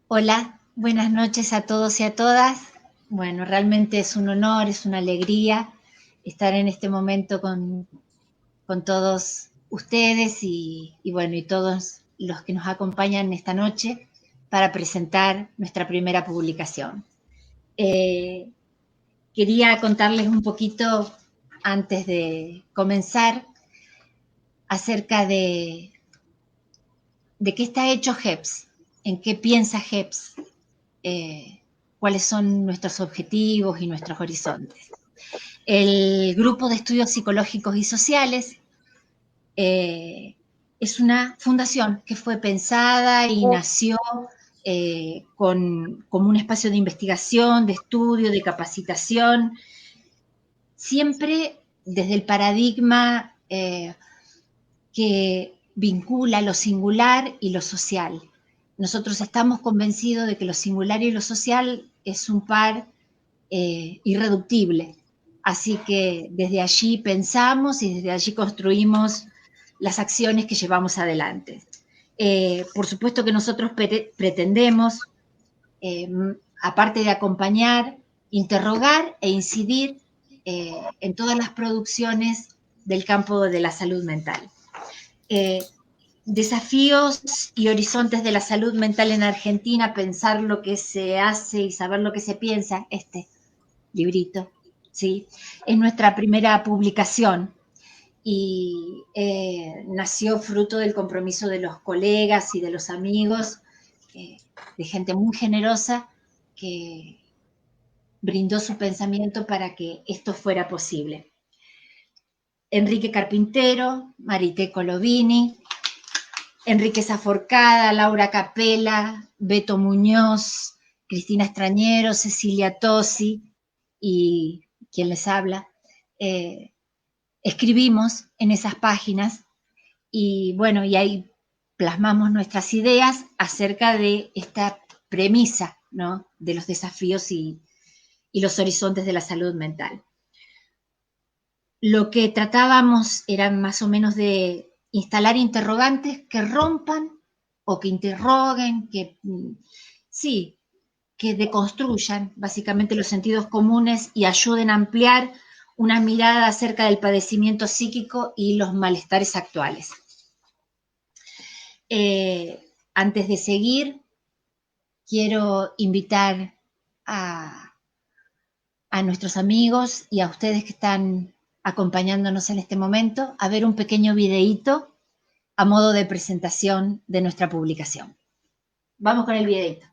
Hola, buenas noches a todos y a todas. Bueno, realmente es un honor, es una alegría estar en este momento con todos ustedes y todos los que nos acompañan esta noche para presentar nuestra primera publicación. Eh, Quería contarles un poquito antes de comenzar acerca de qué está hecho GEPS, en qué piensa GEPS, cuáles son nuestros objetivos y nuestros horizontes. El Grupo de Estudios Psicológicos y Sociales es una fundación que fue pensada y nació como un espacio de investigación, de estudio, de capacitación, siempre desde el paradigma que vincula lo singular y lo social. Nosotros estamos convencidos de que lo singular y lo social es un par irreductible. Así que desde allí pensamos y desde allí construimos las acciones que llevamos adelante. Por supuesto que nosotros pretendemos, aparte de acompañar, interrogar e incidir en todas las producciones del campo de la salud mental. Desafíos y horizontes de la salud mental en Argentina, pensar lo que se hace y saber lo que se piensa, este librito, ¿sí? Es nuestra primera publicación y nació fruto del compromiso de los colegas y de los amigos, de gente muy generosa que brindó su pensamiento para que esto fuera posible. Enrique Carpintero, Marité Colovini, Enrique Saforcada, Laura Capela, Beto Muñoz, Cristina Extrañero, Cecilia Tosi y quien les habla. Escribimos en esas páginas y ahí plasmamos nuestras ideas acerca de esta premisa, ¿no?, de los desafíos y los horizontes de la salud mental. Lo que tratábamos era más o menos de instalar interrogantes que rompan o que interroguen, que deconstruyan básicamente los sentidos comunes y ayuden a ampliar una mirada acerca del padecimiento psíquico y los malestares actuales. Antes de seguir, quiero invitar a nuestros amigos y a ustedes que están acompañándonos en este momento a ver un pequeño videíto a modo de presentación de nuestra publicación. Vamos con el videíto.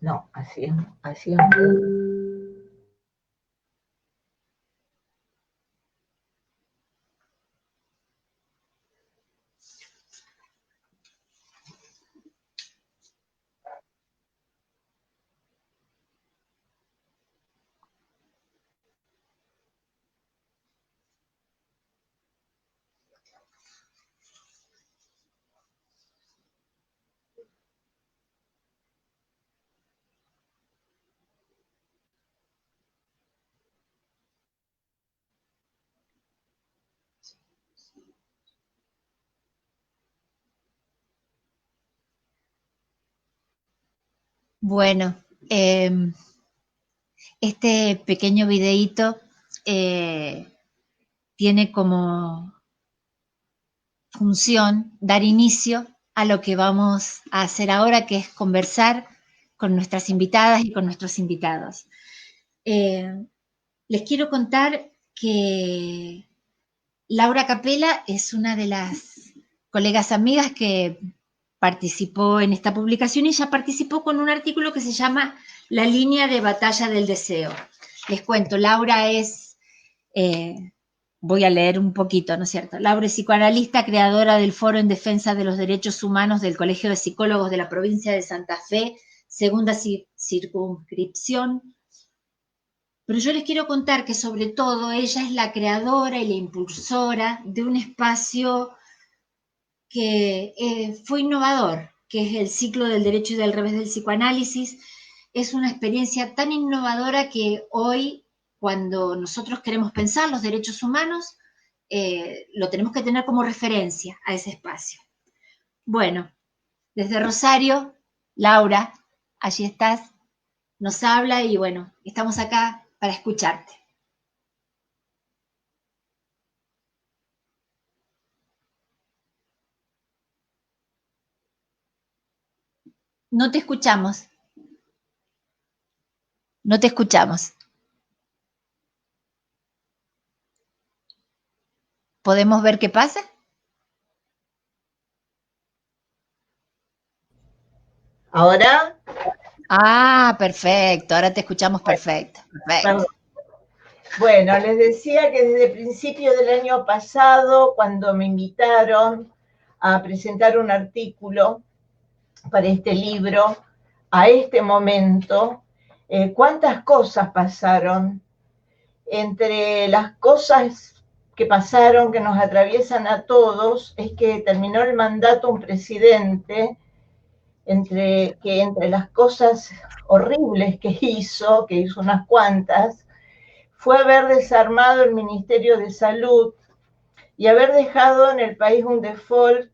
No, así es. Bueno, este pequeño videíto tiene como función dar inicio a lo que vamos a hacer ahora, que es conversar con nuestras invitadas y con nuestros invitados. Les quiero contar que Laura Capela es una de las colegas amigas que participó en esta publicación y ella participó con un artículo que se llama La línea de batalla del deseo. Les cuento, Laura es voy a leer un poquito, ¿no es cierto? Laura es psicoanalista, creadora del Foro en Defensa de los Derechos Humanos del Colegio de Psicólogos de la provincia de Santa Fe, segunda circunscripción. Pero yo les quiero contar que sobre todo ella es la creadora y la impulsora de un espacio que fue innovador, que es el ciclo del derecho y del revés del psicoanálisis. Es una experiencia tan innovadora que hoy, cuando nosotros queremos pensar los derechos humanos, lo tenemos que tener como referencia a ese espacio. Bueno, desde Rosario, Laura, allí estás, nos habla y bueno, estamos acá para escucharte. No te escuchamos. No te escuchamos. ¿Podemos ver qué pasa? ¿Ahora? Ah, perfecto. Ahora te escuchamos perfecto. Perfecto. Bueno, les decía que desde principios del año pasado, cuando me invitaron a presentar un artículo para este libro, a este momento, cuántas cosas pasaron. Entre las cosas que pasaron, que nos atraviesan a todos, es que terminó el mandato un presidente, entre las cosas horribles que hizo unas cuantas, fue haber desarmado el Ministerio de Salud y haber dejado en el país un default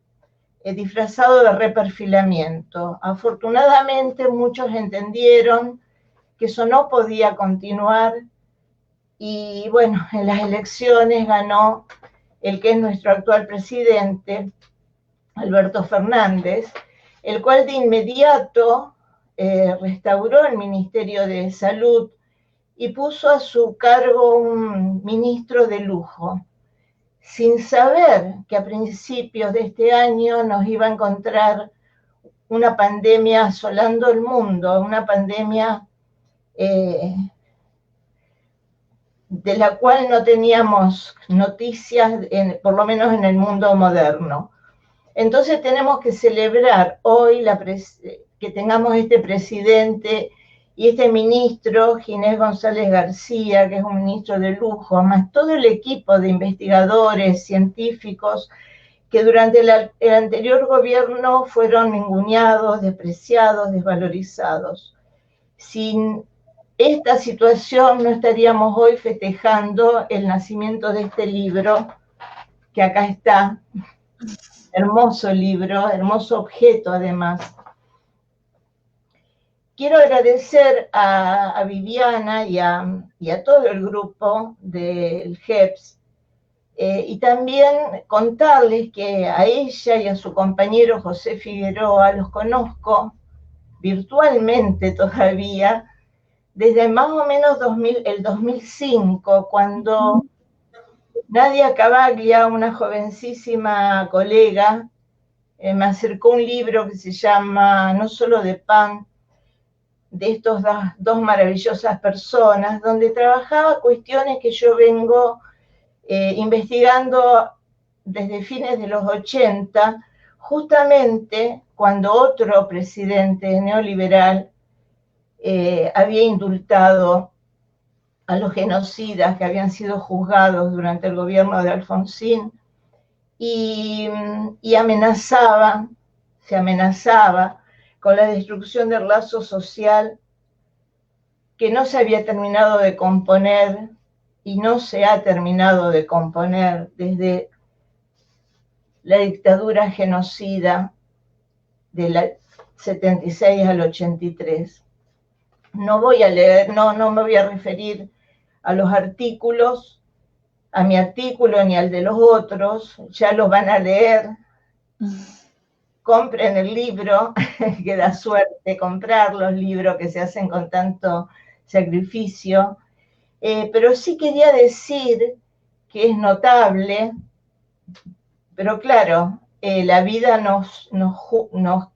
disfrazado de reperfilamiento. Afortunadamente muchos entendieron que eso no podía continuar y bueno, en las elecciones ganó el que es nuestro actual presidente, Alberto Fernández, el cual de inmediato restauró el Ministerio de Salud y puso a su cargo un ministro de lujo, sin saber que a principios de este año nos iba a encontrar una pandemia asolando el mundo, una pandemia de la cual no teníamos noticias, por lo menos en el mundo moderno. Entonces tenemos que celebrar hoy que tengamos este presidente y este ministro, Ginés González García, que es un ministro de lujo, más todo el equipo de investigadores, científicos, que durante el anterior gobierno fueron ninguneados, despreciados, desvalorizados. Sin esta situación no estaríamos hoy festejando el nacimiento de este libro, que acá está, hermoso libro, hermoso objeto además. Quiero agradecer a Viviana y a todo el grupo del GEPS y también contarles que a ella y a su compañero José Figueroa los conozco virtualmente todavía desde más o menos el 2005, cuando Nadia Cavaglia, una jovencísima colega, me acercó un libro que se llama No solo de pan, de estos dos maravillosas personas, donde trabajaba cuestiones que yo vengo investigando desde fines de los 80, justamente cuando otro presidente neoliberal había indultado a los genocidas que habían sido juzgados durante el gobierno de Alfonsín y se amenazaba con la destrucción del lazo social que no se había terminado de componer y no se ha terminado de componer desde la dictadura genocida del 76 al 83. No voy a leer, no me voy a referir a los artículos, a mi artículo ni al de los otros, ya los van a leer. Compren el libro, que da suerte comprar los libros que se hacen con tanto sacrificio. Pero sí quería decir que es notable, pero claro, la vida nos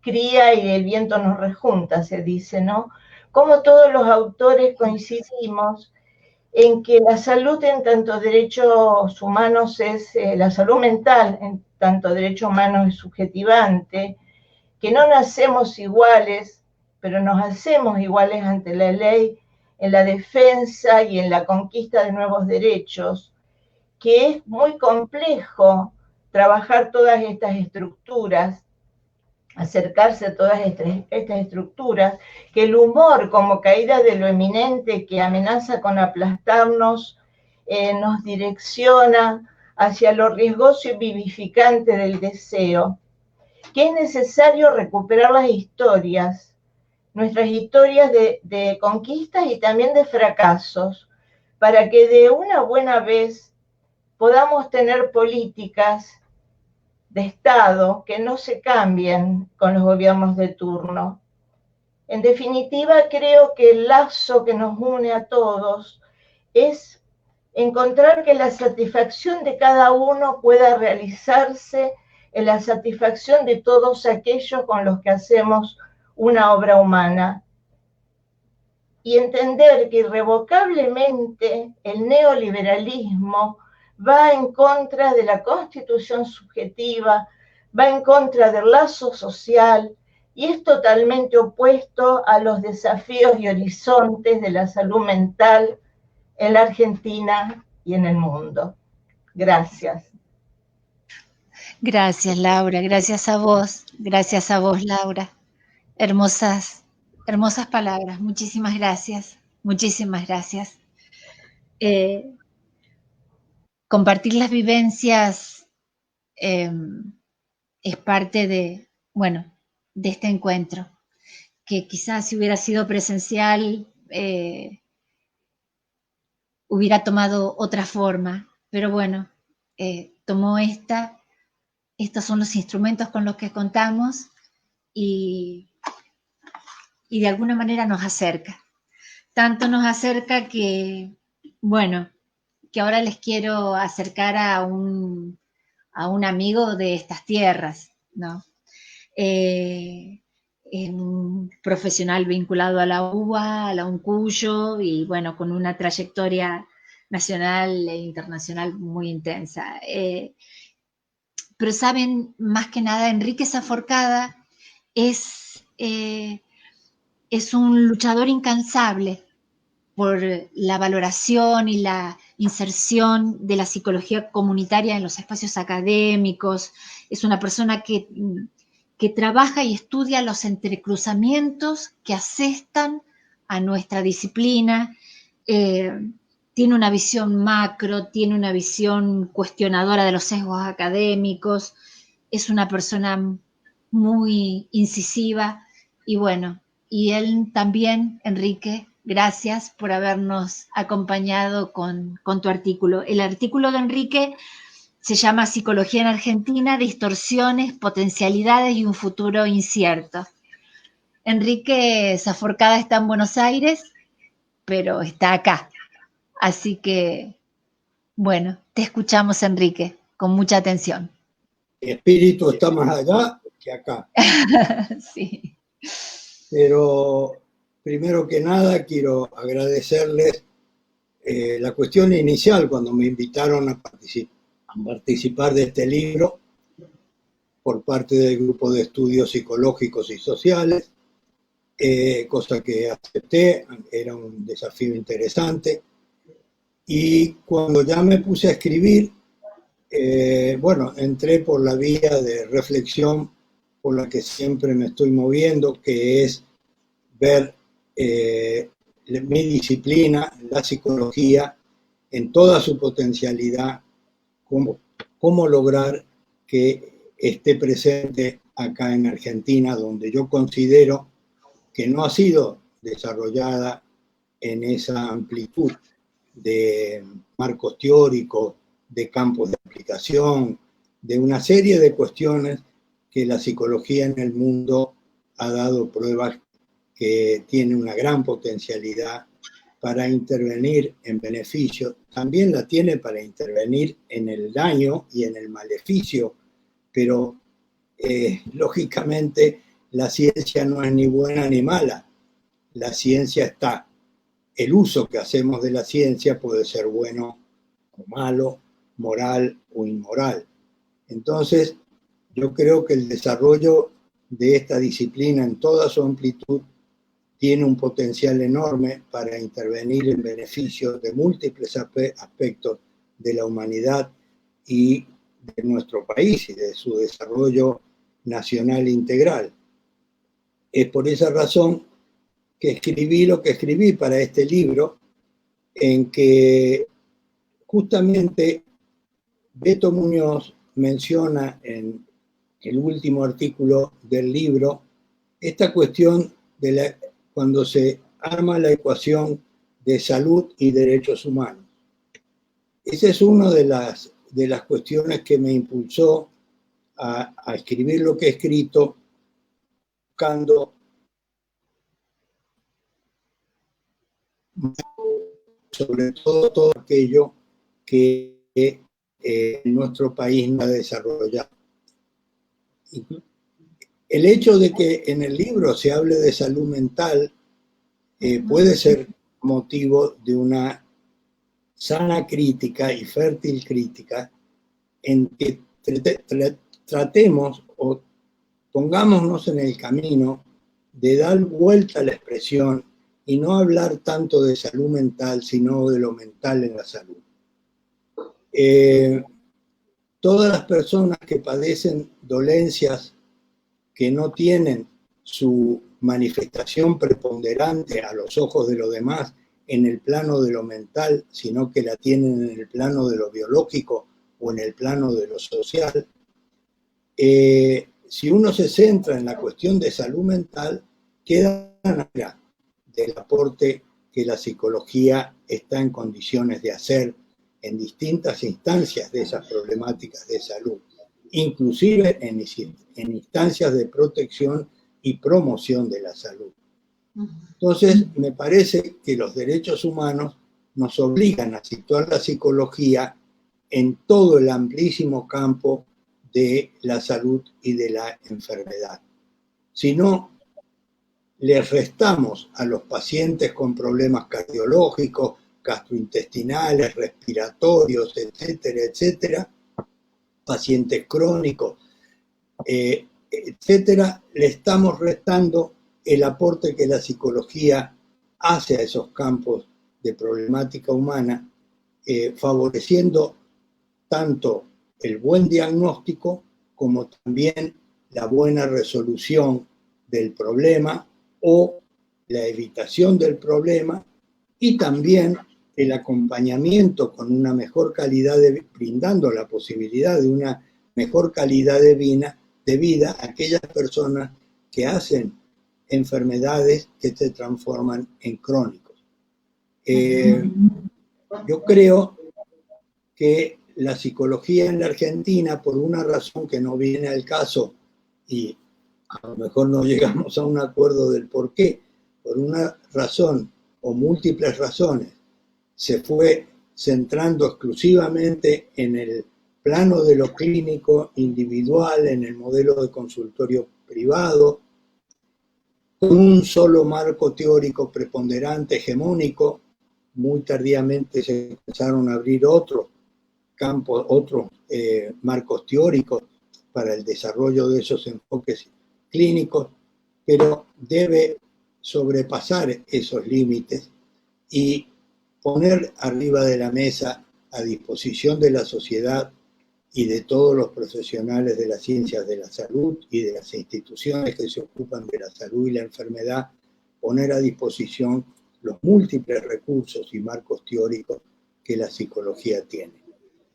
cría y el viento nos rejunta, se dice, ¿no? Como todos los autores coincidimos en que la salud en tanto derechos humanos es, la salud mental en tanto derecho humano es subjetivante, que no nacemos iguales, pero nos hacemos iguales ante la ley en la defensa y en la conquista de nuevos derechos, que es muy complejo trabajar todas estas estructuras, acercarse a todas estas estructuras, que el humor como caída de lo eminente que amenaza con aplastarnos, nos direcciona hacia lo riesgoso y vivificante del deseo, que es necesario recuperar las historias, nuestras historias de conquistas y también de fracasos, para que de una buena vez podamos tener políticas de Estado que no se cambien con los gobiernos de turno. En definitiva, creo que el lazo que nos une a todos es encontrar que la satisfacción de cada uno pueda realizarse en la satisfacción de todos aquellos con los que hacemos una obra humana. Y entender que irrevocablemente el neoliberalismo va en contra de la constitución subjetiva, va en contra del lazo social y es totalmente opuesto a los desafíos y horizontes de la salud mental en la Argentina y en el mundo. Gracias. Gracias, Laura. Gracias a vos, Laura. Hermosas, hermosas palabras. Muchísimas gracias. Muchísimas gracias. Compartir las vivencias es parte de, bueno, de este encuentro, que quizás si hubiera sido presencial hubiera tomado otra forma, pero bueno, tomó estos son los instrumentos con los que contamos y de alguna manera nos acerca. Tanto nos acerca que, bueno, que ahora les quiero acercar a un amigo de estas tierras, ¿no? Un profesional vinculado a la UBA, a la UNCUYO, y bueno, con una trayectoria nacional e internacional muy intensa. Pero saben, más que nada, Enrique Saforcada es un luchador incansable por la valoración y la inserción de la psicología comunitaria en los espacios académicos. Es una persona que trabaja y estudia los entrecruzamientos que asestan a nuestra disciplina. Tiene una visión macro, tiene una visión cuestionadora de los sesgos académicos. Es una persona muy incisiva y bueno, y él también, Enrique, gracias por habernos acompañado con tu artículo. El artículo de Enrique se llama Psicología en Argentina, distorsiones, potencialidades y un futuro incierto. Enrique Saforcada está en Buenos Aires, pero está acá. Así que, bueno, te escuchamos, Enrique, con mucha atención. Mi espíritu está más allá que acá. Sí. Pero primero que nada quiero agradecerles la cuestión inicial cuando me invitaron a participar de este libro por parte del Grupo de Estudios Psicológicos y Sociales, cosa que acepté, era un desafío interesante. Y cuando ya me puse a escribir, bueno, entré por la vía de reflexión por la que siempre me estoy moviendo, que es ver mi disciplina, la psicología, en toda su potencialidad, cómo lograr que esté presente acá en Argentina, donde yo considero que no ha sido desarrollada en esa amplitud de marcos teóricos, de campos de aplicación, de una serie de cuestiones que la psicología en el mundo ha dado pruebas que tiene una gran potencialidad para intervenir en beneficio. También la tiene para intervenir en el daño y en el maleficio, pero lógicamente la ciencia no es ni buena ni mala. La ciencia está el uso que hacemos de la ciencia puede ser bueno o malo, moral o inmoral. Entonces, yo creo que el desarrollo de esta disciplina en toda su amplitud tiene un potencial enorme para intervenir en beneficio de múltiples aspectos de la humanidad y de nuestro país y de su desarrollo nacional integral. Es por esa razón que escribí lo que escribí para este libro, en que justamente Beto Muñoz menciona en el último artículo del libro esta cuestión de cuando se arma la ecuación de salud y derechos humanos. Esa es una de las cuestiones que me impulsó a escribir lo que he escrito, buscando sobre todo aquello que en nuestro país no ha desarrollado. El hecho de que en el libro se hable de salud mental puede ser motivo de una sana crítica y fértil crítica en que tratemos o pongámonos en el camino de dar vuelta a la expresión y no hablar tanto de salud mental, sino de lo mental en la salud. Todas las personas que padecen dolencias que no tienen su manifestación preponderante a los ojos de los demás en el plano de lo mental, sino que la tienen en el plano de lo biológico o en el plano de lo social, si uno se centra en la cuestión de salud mental, queda fuera del aporte que la psicología está en condiciones de hacer en distintas instancias de esas problemáticas de salud, inclusive en instancias de protección y promoción de la salud. Entonces, me parece que los derechos humanos nos obligan a situar la psicología en todo el amplísimo campo de la salud y de la enfermedad. Si no, le restamos a los pacientes con problemas cardiológicos, gastrointestinales, respiratorios, etcétera, etcétera, pacientes crónicos, etcétera, le estamos restando el aporte que la psicología hace a esos campos de problemática humana, favoreciendo tanto el buen diagnóstico como también la buena resolución del problema o la evitación del problema, y también el acompañamiento con una mejor calidad brindando la posibilidad de una mejor calidad de vida a aquellas personas que hacen enfermedades que se transforman en crónicos. Yo creo que la psicología en la Argentina, por una razón que no viene al caso, y a lo mejor no llegamos a un acuerdo del por qué, por una razón o múltiples razones, se fue centrando exclusivamente en el plano de lo clínico individual, en el modelo de consultorio privado, con un solo marco teórico preponderante, hegemónico. Muy tardíamente se empezaron a abrir otros campos, otros marcos teóricos para el desarrollo de esos enfoques clínicos, pero debe sobrepasar esos límites y poner arriba de la mesa, a disposición de la sociedad y de todos los profesionales de las ciencias de la salud y de las instituciones que se ocupan de la salud y la enfermedad, poner a disposición los múltiples recursos y marcos teóricos que la psicología tiene.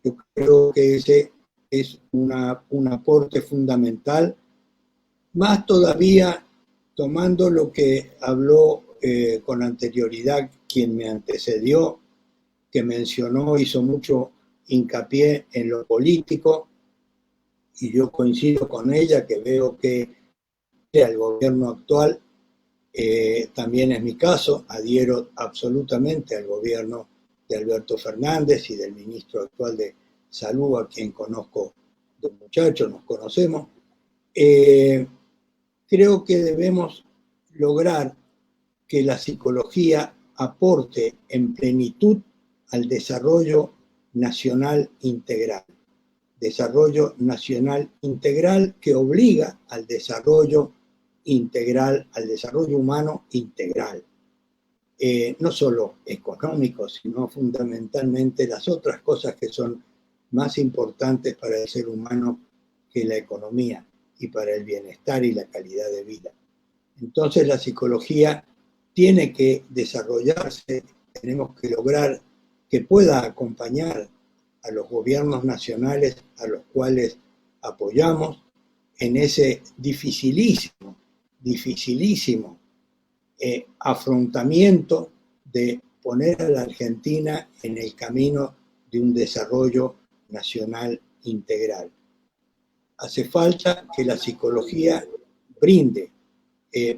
Yo creo que ese es un aporte fundamental, más todavía tomando lo que habló con anterioridad quien me antecedió, que mencionó, hizo mucho hincapié en lo político, y yo coincido con ella, que veo que el gobierno actual también es mi caso, adhiero absolutamente al gobierno de Alberto Fernández y del ministro actual de Salud, a quien conozco de muchacho, nos conocemos. Creo que debemos lograr que la psicología aporte en plenitud al desarrollo nacional integral. Desarrollo nacional integral que obliga al desarrollo integral, al desarrollo humano integral. No solo económico, sino fundamentalmente las otras cosas que son más importantes para el ser humano que la economía y para el bienestar y la calidad de vida. Entonces la psicología tiene que desarrollarse, tenemos que lograr que pueda acompañar a los gobiernos nacionales a los cuales apoyamos en ese dificilísimo afrontamiento de poner a la Argentina en el camino de un desarrollo nacional integral. Hace falta que la psicología brinde,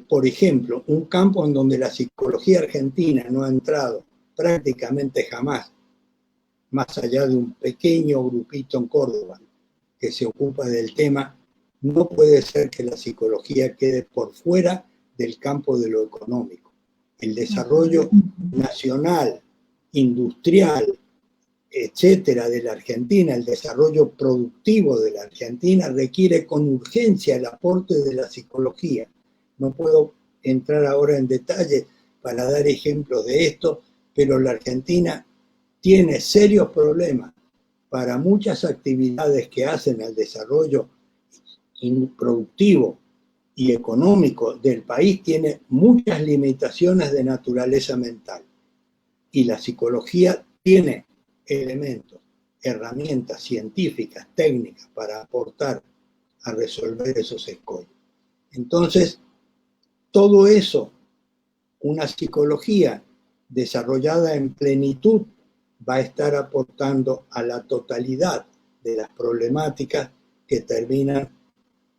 por ejemplo, un campo en donde la psicología argentina no ha entrado prácticamente jamás, más allá de un pequeño grupito en Córdoba que se ocupa del tema. No puede ser que la psicología quede por fuera del campo de lo económico. El desarrollo nacional, industrial, etcétera, de la Argentina, el desarrollo productivo de la Argentina requiere con urgencia el aporte de la psicología. No puedo entrar ahora en detalle para dar ejemplos de esto, pero la Argentina tiene serios problemas para muchas actividades que hacen al desarrollo productivo y económico del país, tiene muchas limitaciones de naturaleza mental. Y la psicología tiene elementos, herramientas científicas, técnicas para aportar a resolver esos escollos. Entonces, todo eso, una psicología desarrollada en plenitud, va a estar aportando a la totalidad de las problemáticas que terminan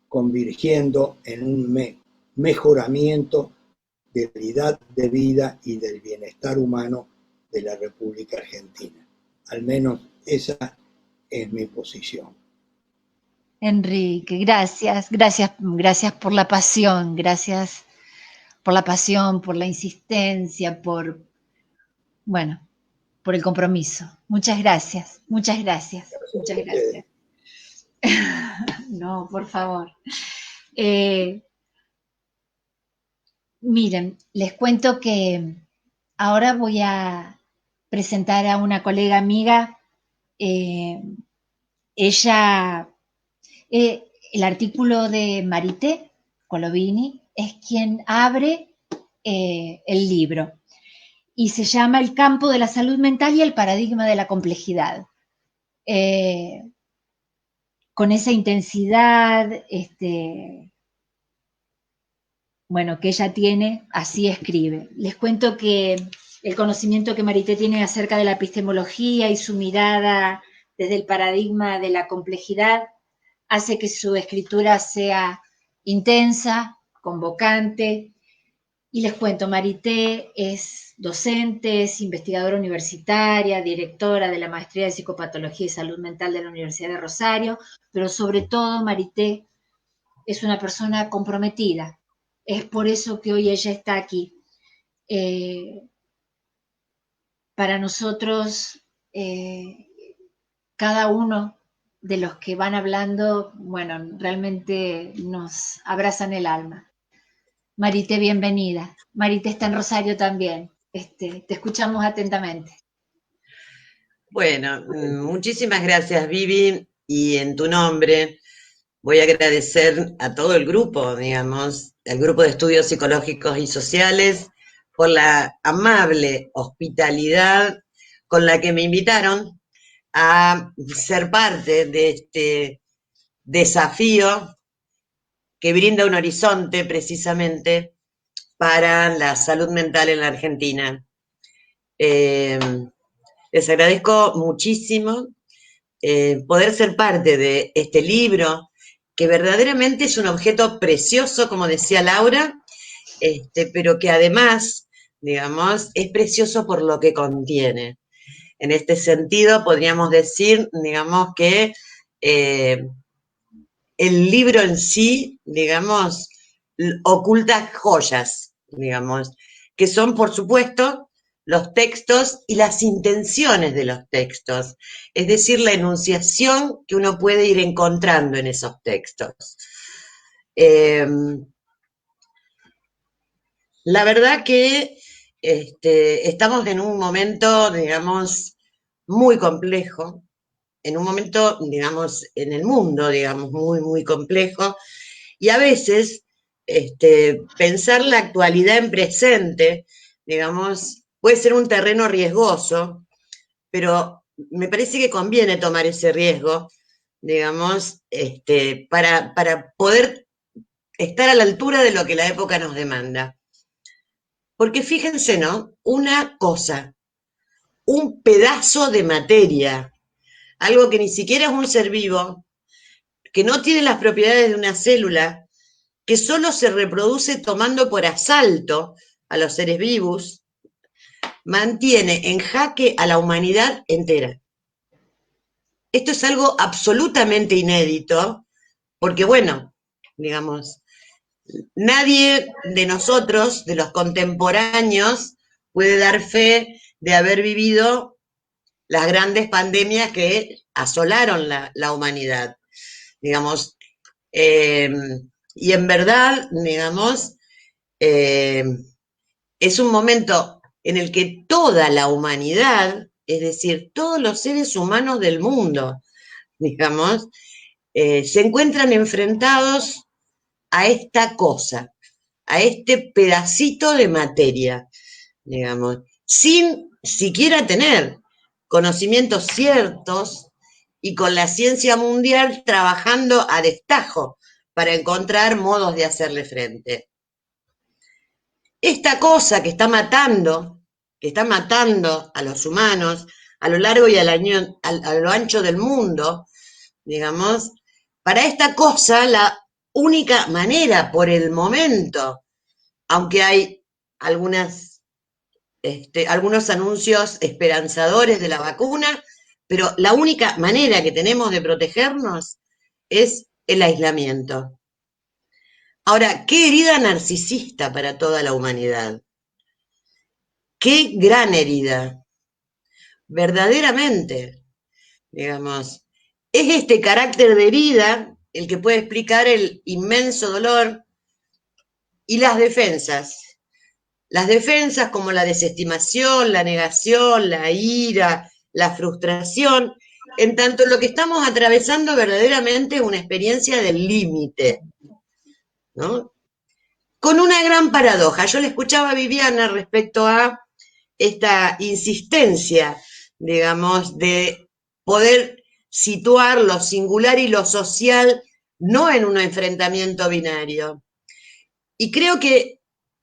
convirtiendo en un mejoramiento de la calidad de vida y del bienestar humano de la República Argentina. Al menos esa es mi posición. Enrique, gracias por la pasión, por la insistencia, por el compromiso. Muchas gracias. No, por favor. Miren, les cuento que ahora voy a presentar a una colega amiga. Ella, el artículo de Marité Colovini es quien abre el libro y se llama El campo de la salud mental y el paradigma de la complejidad. Con esa intensidad, que ella tiene, así escribe. Les cuento que el conocimiento que Marité tiene acerca de la epistemología y su mirada desde el paradigma de la complejidad hace que su escritura sea intensa, convocante. Y les cuento, Marité es docente, es investigadora universitaria, directora de la Maestría de Psicopatología y Salud Mental de la Universidad de Rosario, pero sobre todo Marité es una persona comprometida. Es por eso que hoy ella está aquí. Para nosotros, cada uno de los que van hablando, realmente nos abrazan el alma. Marité, bienvenida. Marité está en Rosario también. Te escuchamos atentamente. Bueno, muchísimas gracias, Vivi, y en tu nombre voy a agradecer a todo el grupo, el grupo de estudios psicológicos y sociales, por la amable hospitalidad con la que me invitaron a ser parte de este desafío que brinda un horizonte precisamente para la salud mental en la Argentina. Les agradezco muchísimo poder ser parte de este libro, que verdaderamente es un objeto precioso, como decía Laura, pero que además, es precioso por lo que contiene. En este sentido, podríamos decir, que el libro en sí, oculta joyas, que son, por supuesto, los textos y las intenciones de los textos, es decir, la enunciación que uno puede ir encontrando en esos textos. La verdad que estamos en un momento, digamos, muy complejo, en un momento, digamos, en el mundo, digamos, muy, muy complejo, y a veces pensar la actualidad en presente, digamos, puede ser un terreno riesgoso, pero me parece que conviene tomar ese riesgo, digamos, para poder estar a la altura de lo que la época nos demanda. Porque fíjense, ¿no? Una cosa, un pedazo de materia, algo que ni siquiera es un ser vivo, que no tiene las propiedades de una célula, que solo se reproduce tomando por asalto a los seres vivos, mantiene en jaque a la humanidad entera. Esto es algo absolutamente inédito, porque bueno, digamos, nadie de nosotros, de los contemporáneos, puede dar fe de haber vivido las grandes pandemias que asolaron la humanidad, digamos. Y en verdad, digamos, es un momento en el que toda la humanidad, es decir, todos los seres humanos del mundo, digamos, se encuentran enfrentados a esta cosa, a este pedacito de materia, digamos, sin siquiera tener conocimientos ciertos y con la ciencia mundial trabajando a destajo para encontrar modos de hacerle frente. Esta cosa que está matando a los humanos a lo largo y a lo ancho del mundo, digamos, para esta cosa la única manera por el momento, aunque hay algunos anuncios esperanzadores de la vacuna, pero la única manera que tenemos de protegernos es el aislamiento. Ahora, qué herida narcisista para toda la humanidad. Qué gran herida. Verdaderamente, digamos, es este carácter de herida el que puede explicar el inmenso dolor y las defensas. Las defensas como la desestimación, la negación, la ira, la frustración, en tanto lo que estamos atravesando verdaderamente es una experiencia del límite, ¿no? Con una gran paradoja. Yo le escuchaba a Viviana respecto a esta insistencia, digamos, de poder situar lo singular y lo social no en un enfrentamiento binario. Y creo que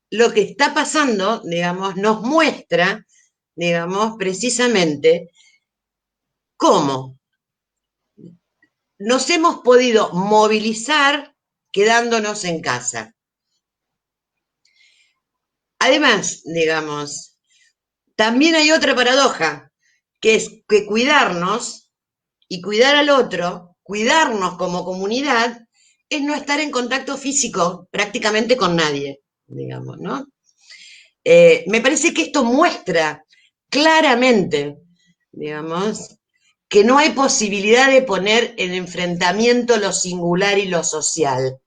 lo que está pasando, digamos, nos muestra, digamos, precisamente cómo nos hemos podido movilizar quedándonos en casa. Además, digamos, también hay otra paradoja, que es que cuidarnos y cuidar al otro, cuidarnos como comunidad, es no estar en contacto físico prácticamente con nadie, digamos, ¿no? Me parece que esto muestra claramente, digamos, que no hay posibilidad de poner en enfrentamiento lo singular y lo social.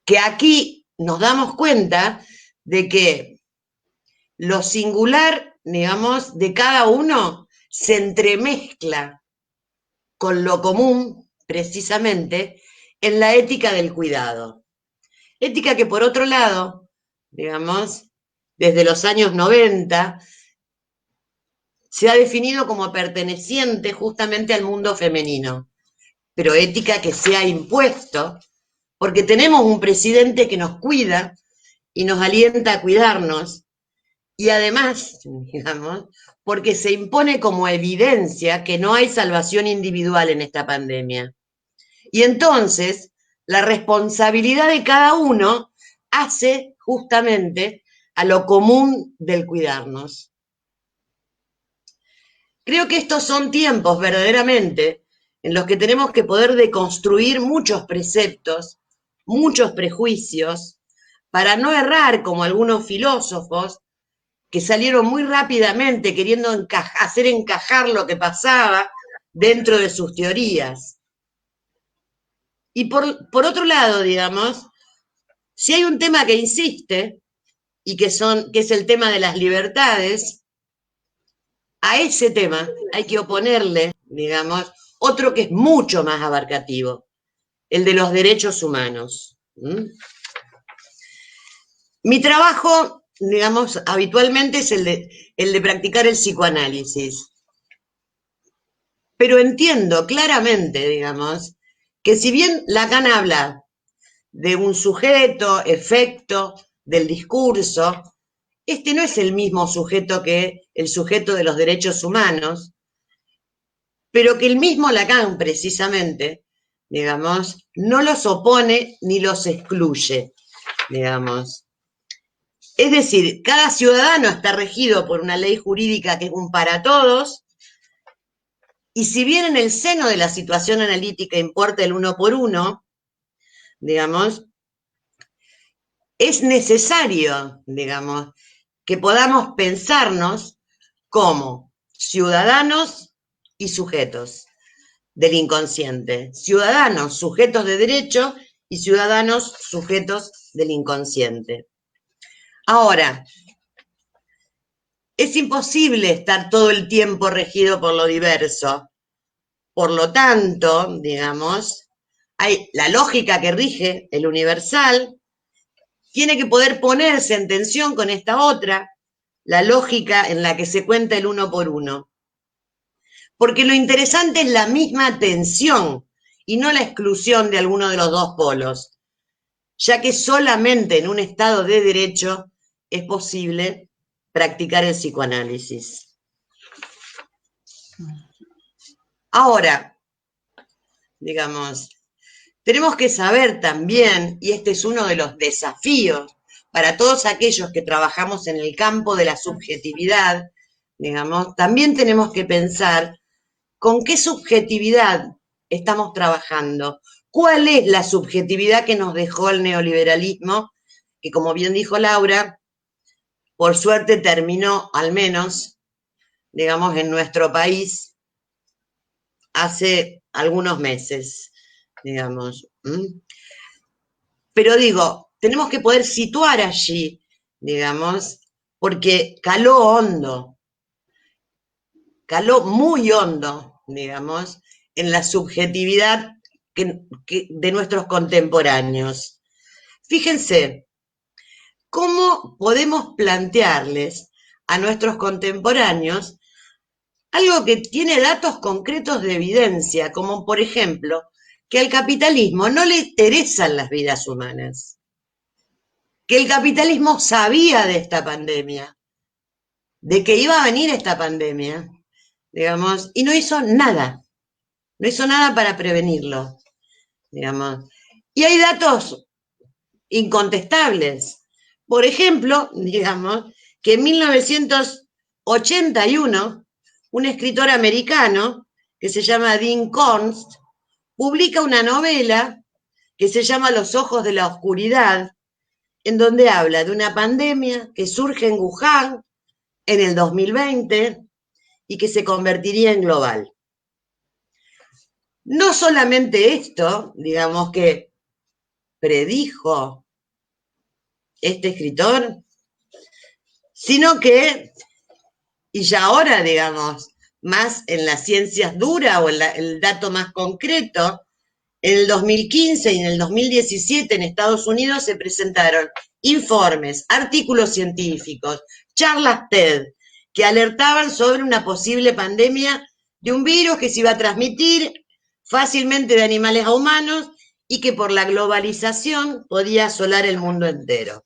Que aquí nos damos cuenta de que lo singular, digamos, de cada uno se entremezcla con lo común, precisamente, en la ética del cuidado. Ética que, por otro lado, digamos, desde los años 90, se ha definido como perteneciente justamente al mundo femenino, pero ética que se ha impuesto porque tenemos un presidente que nos cuida y nos alienta a cuidarnos, y además, digamos, porque se impone como evidencia que no hay salvación individual en esta pandemia. Y entonces, la responsabilidad de cada uno hace justamente a lo común del cuidarnos. Creo que estos son tiempos verdaderamente en los que tenemos que poder deconstruir muchos preceptos, muchos prejuicios, para no errar como algunos filósofos que salieron muy rápidamente queriendo hacer encajar lo que pasaba dentro de sus teorías. Y por otro lado, digamos, si hay un tema que insiste, y que es el tema de las libertades, a ese tema hay que oponerle, digamos, otro que es mucho más abarcativo, el de los derechos humanos. Mi trabajo, digamos, habitualmente es el de practicar el psicoanálisis. Pero entiendo claramente, digamos, que si bien Lacan habla de un sujeto, efecto, del discurso, este no es el mismo sujeto que el sujeto de los derechos humanos, pero que el mismo Lacan, precisamente, digamos, no los opone ni los excluye, digamos. Es decir, cada ciudadano está regido por una ley jurídica que es un para todos, y si bien en el seno de la situación analítica importa el uno por uno, digamos, es necesario, digamos, que podamos pensarnos como ciudadanos y sujetos del inconsciente, ciudadanos sujetos de derecho y ciudadanos sujetos del inconsciente. Ahora, es imposible estar todo el tiempo regido por lo diverso. Por lo tanto, digamos, hay la lógica que rige el universal, tiene que poder ponerse en tensión con esta otra, la lógica en la que se cuenta el uno por uno. Porque lo interesante es la misma tensión y no la exclusión de alguno de los dos polos, ya que solamente en un estado de derecho es posible practicar el psicoanálisis. Ahora, digamos, tenemos que saber también, y este es uno de los desafíos para todos aquellos que trabajamos en el campo de la subjetividad, digamos, también tenemos que pensar con qué subjetividad estamos trabajando, cuál es la subjetividad que nos dejó el neoliberalismo, que como bien dijo Laura, por suerte terminó al menos, digamos, en nuestro país hace algunos meses, digamos. Pero digo, tenemos que poder situar allí, digamos, porque caló muy hondo, digamos, en la subjetividad de nuestros contemporáneos. Fíjense, ¿cómo podemos plantearles a nuestros contemporáneos algo que tiene datos concretos de evidencia, como por ejemplo, que al capitalismo no le interesan las vidas humanas, que el capitalismo sabía de esta pandemia, de que iba a venir esta pandemia, digamos, y no hizo nada para prevenirlo, digamos. Y hay datos incontestables. Por ejemplo, digamos, que en 1981, un escritor americano que se llama Dean Kornst publica una novela que se llama Los ojos de la oscuridad, en donde habla de una pandemia que surge en Wuhan en el 2020 y que se convertiría en global. No solamente esto, digamos, que predijo este escritor, sino que, y ya ahora, digamos, más en las ciencias duras o en el dato más concreto, en el 2015 y en el 2017 en Estados Unidos se presentaron informes, artículos científicos, charlas TED, que alertaban sobre una posible pandemia de un virus que se iba a transmitir fácilmente de animales a humanos y que por la globalización podía asolar el mundo entero.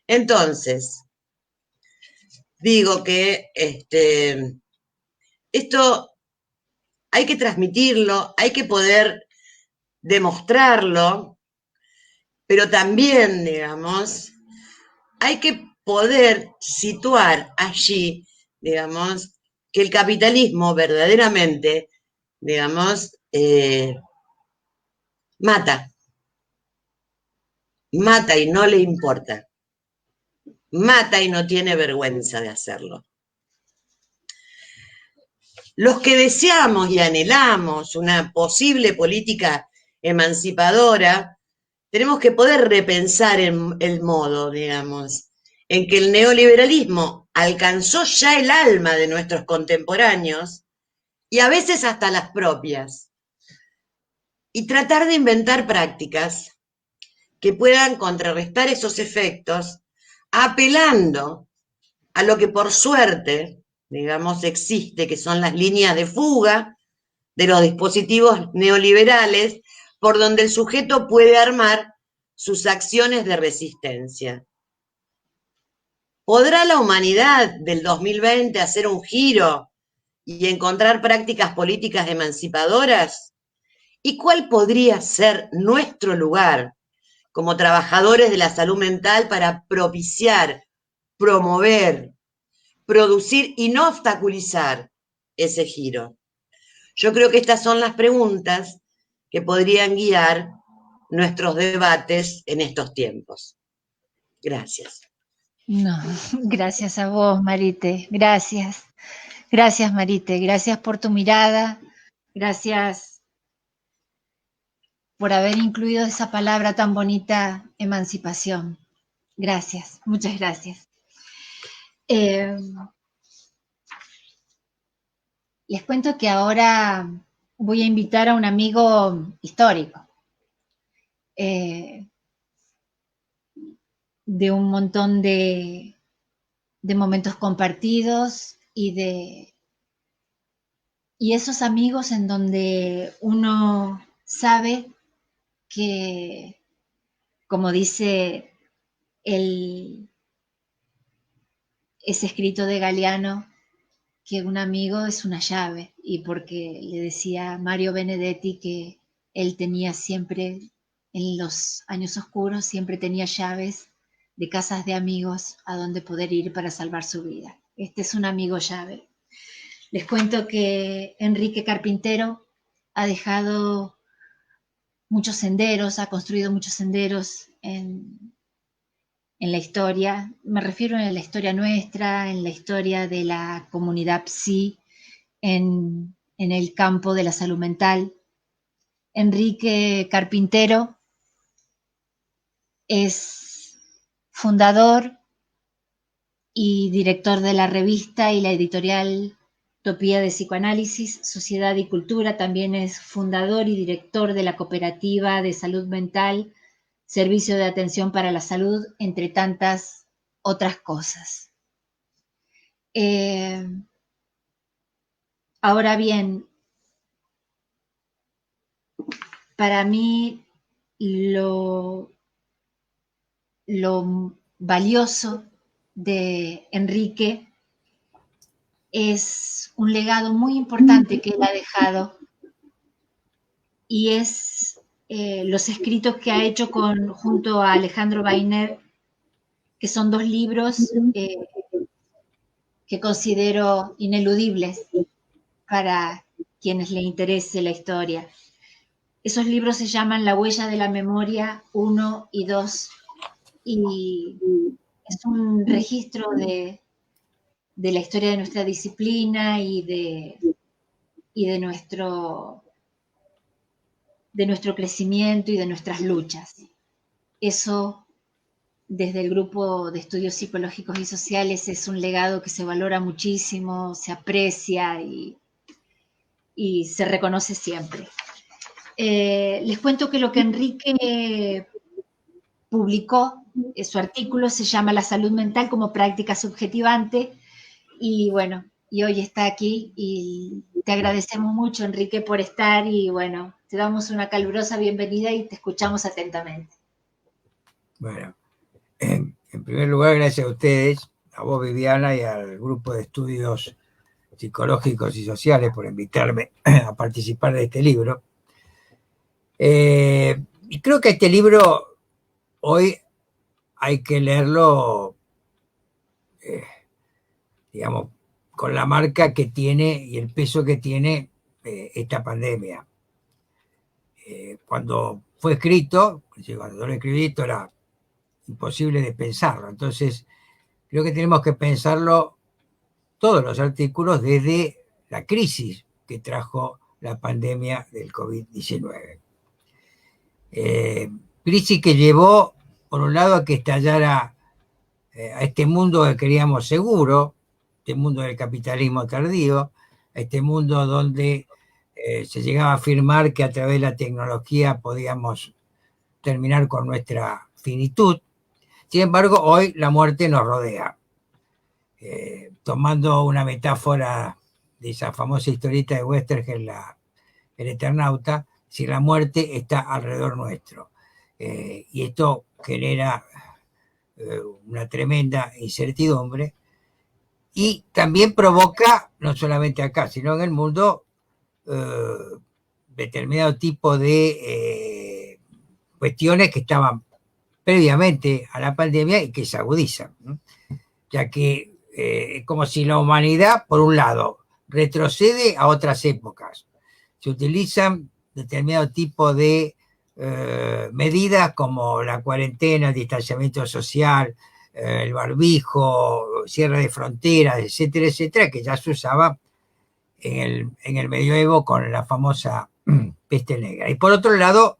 Entonces, digo que esto hay que transmitirlo, hay que poder demostrarlo, pero también, digamos, hay que poder situar allí, digamos, que el capitalismo verdaderamente, digamos, mata y no le importa. mata y no tiene vergüenza de hacerlo. Los que deseamos y anhelamos una posible política emancipadora, tenemos que poder repensar el modo, digamos, en que el neoliberalismo alcanzó ya el alma de nuestros contemporáneos y a veces hasta las propias, y tratar de inventar prácticas que puedan contrarrestar esos efectos, apelando a lo que por suerte, digamos, existe, que son las líneas de fuga de los dispositivos neoliberales, por donde el sujeto puede armar sus acciones de resistencia. ¿Podrá la humanidad del 2020 hacer un giro y encontrar prácticas políticas emancipadoras? ¿Y cuál podría ser nuestro lugar como trabajadores de la salud mental para propiciar, promover, producir y no obstaculizar ese giro? Yo creo que estas son las preguntas que podrían guiar nuestros debates en estos tiempos. Gracias. No, gracias a vos, Marite, gracias. Gracias, Marite, gracias por tu mirada, gracias por haber incluido esa palabra tan bonita, emancipación. Gracias, muchas gracias. Les cuento que ahora voy a invitar a un amigo histórico, de un montón de momentos compartidos y esos amigos en donde uno sabe que, como dice ese escrito de Galeano, que un amigo es una llave, y porque le decía Mario Benedetti que él tenía siempre, en los años oscuros, siempre tenía llaves de casas de amigos a donde poder ir para salvar su vida. Este es un amigo llave. Les cuento que Enrique Carpintero ha dejado muchos senderos, ha construido muchos senderos en la historia, me refiero a la historia nuestra, en la historia de la comunidad PSI, en el campo de la salud mental. Enrique Carpintero es fundador y director de la revista y la editorial Utopía de Psicoanálisis, Sociedad y Cultura. También es fundador y director de la Cooperativa de Salud Mental, Servicio de Atención para la Salud, entre tantas otras cosas. Ahora bien, para mí lo valioso de Enrique es un legado muy importante que él ha dejado, y es los escritos que ha hecho junto a Alejandro Bainer, que son 2 libros que considero ineludibles para quienes les interese la historia. Esos libros se llaman La huella de la memoria 1 y 2, y es un registro de la historia de nuestra disciplina y de nuestro crecimiento y de nuestras luchas. Eso, desde el grupo de estudios psicológicos y sociales, es un legado que se valora muchísimo, se aprecia y se reconoce siempre. Les cuento que lo que Enrique publicó, su artículo se llama La salud mental como práctica subjetivante, y bueno, y hoy está aquí, y te agradecemos mucho, Enrique, por estar, y bueno, te damos una calurosa bienvenida y te escuchamos atentamente. Bueno, en primer lugar, gracias a ustedes, a vos, Viviana, y al grupo de estudios psicológicos y sociales por invitarme a participar de este libro. Y creo que este libro hoy hay que leerlo, digamos, con la marca que tiene y el peso que tiene esta pandemia. Cuando fue escrito, cuando yo lo escribí, esto era imposible de pensarlo. Entonces, creo que tenemos que pensarlo todos los artículos desde la crisis que trajo la pandemia del COVID-19. Crisis que llevó, por un lado, a que estallara a este mundo que queríamos seguro, este mundo del capitalismo tardío, a este mundo donde se llegaba a afirmar que a través de la tecnología podíamos terminar con nuestra finitud. Sin embargo, hoy la muerte nos rodea. Tomando una metáfora de esa famosa historieta de Westergel, el Eternauta, si la muerte está alrededor nuestro. Y esto genera una tremenda incertidumbre y también provoca, no solamente acá, sino en el mundo, determinado tipo de cuestiones que estaban previamente a la pandemia y que se agudizan, ¿no? Ya que es como si la humanidad, por un lado, retrocede a otras épocas. Se utilizan determinado tipo de medidas como la cuarentena, el distanciamiento social, el barbijo, cierre de fronteras, etcétera, etcétera, que ya se usaba en el medioevo con la famosa peste negra. Y por otro lado,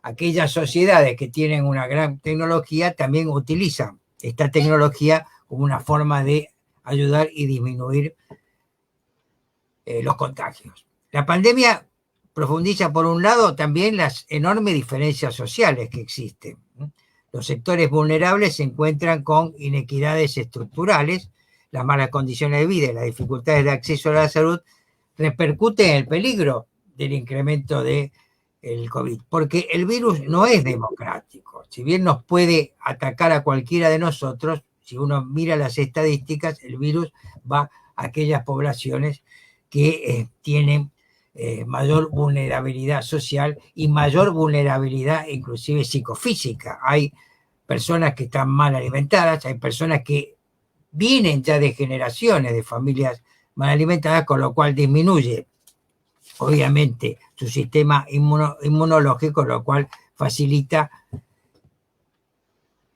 aquellas sociedades que tienen una gran tecnología también utilizan esta tecnología como una forma de ayudar y disminuir los contagios. La pandemia profundiza, por un lado, también las enormes diferencias sociales que existen. Los sectores vulnerables se encuentran con inequidades estructurales, las malas condiciones de vida y las dificultades de acceso a la salud repercuten en el peligro del incremento del COVID, porque el virus no es democrático. Si bien nos puede atacar a cualquiera de nosotros, si uno mira las estadísticas, el virus va a aquellas poblaciones que tienen mayor vulnerabilidad social y mayor vulnerabilidad inclusive psicofísica. Hay personas que están mal alimentadas, hay personas que vienen ya de generaciones de familias mal alimentadas, con lo cual disminuye obviamente su sistema inmunológico, lo cual facilita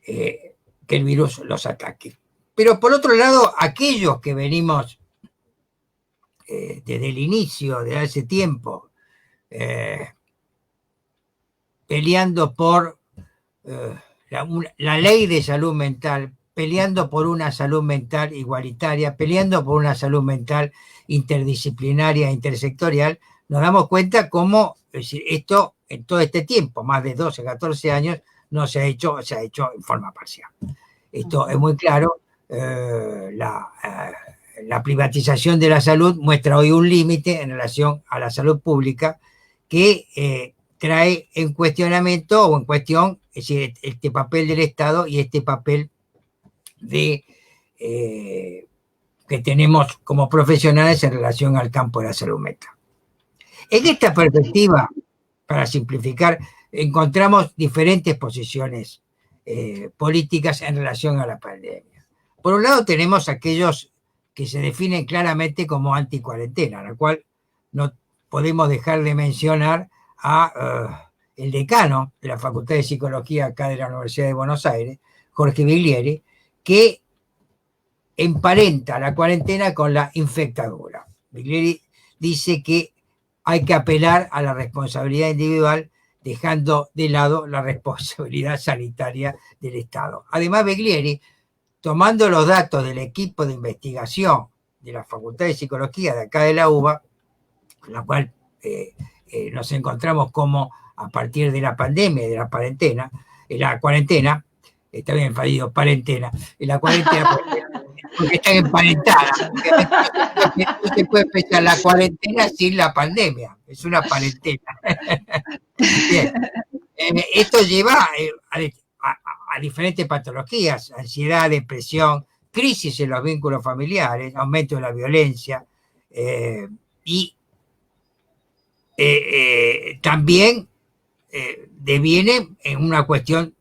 que el virus los ataque. Pero por otro lado, aquellos que venimos desde el inicio, de hace tiempo, peleando por la ley de salud mental, peleando por una salud mental igualitaria, peleando por una salud mental interdisciplinaria, intersectorial, nos damos cuenta cómo esto en todo este tiempo, más de 12, 14 años, no se ha hecho, se ha hecho en forma parcial. Esto es muy claro. La privatización de la salud muestra hoy un límite en relación a la salud pública que trae en cuestionamiento o en cuestión, es decir, este papel del Estado y este papel de que tenemos como profesionales en relación al campo de la salud mental. En esta perspectiva, para simplificar, encontramos diferentes posiciones políticas en relación a la pandemia. Por un lado tenemos aquellos que se definen claramente como anticuarentena, a la cual no podemos dejar de mencionar a el decano de la Facultad de Psicología acá de la Universidad de Buenos Aires, Jorge Biglieri, que emparenta la cuarentena con la infectadura. Biglieri dice que hay que apelar a la responsabilidad individual, dejando de lado la responsabilidad sanitaria del Estado. Además, Biglieri, tomando los datos del equipo de investigación de la Facultad de Psicología de acá de la UBA, con la cual nos encontramos como a partir de la pandemia y de la cuarentena, está bien fallido, parentena, en la cuarentena porque están emparentadas. No se puede pensar la cuarentena sin la pandemia, es una parentena. Bien. Esto lleva a diferentes patologías, ansiedad, depresión, crisis en los vínculos familiares, aumento de la violencia y también deviene en una cuestión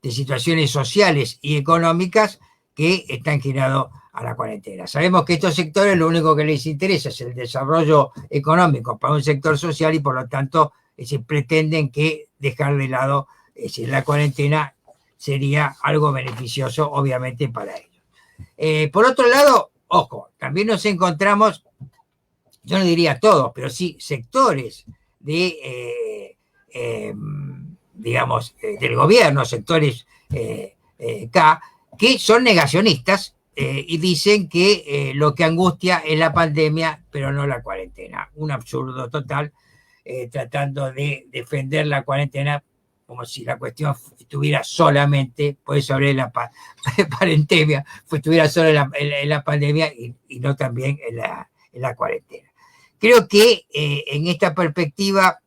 de situaciones sociales y económicas que están girados a la cuarentena. Sabemos que estos sectores lo único que les interesa es el desarrollo económico para un sector social y por lo tanto pretenden que dejar de lado la cuarentena sería algo beneficioso obviamente para ellos. Por otro lado, ojo, también nos encontramos, yo no diría todos, pero sí sectores de, digamos, del gobierno, sectores K, que son negacionistas y dicen que lo que angustia es la pandemia, pero no la cuarentena. Un absurdo total, tratando de defender la cuarentena como si la cuestión estuviera solamente, por eso hablé de la pandemia, estuviera solo en la pandemia y no también en la cuarentena. Creo que en esta perspectiva,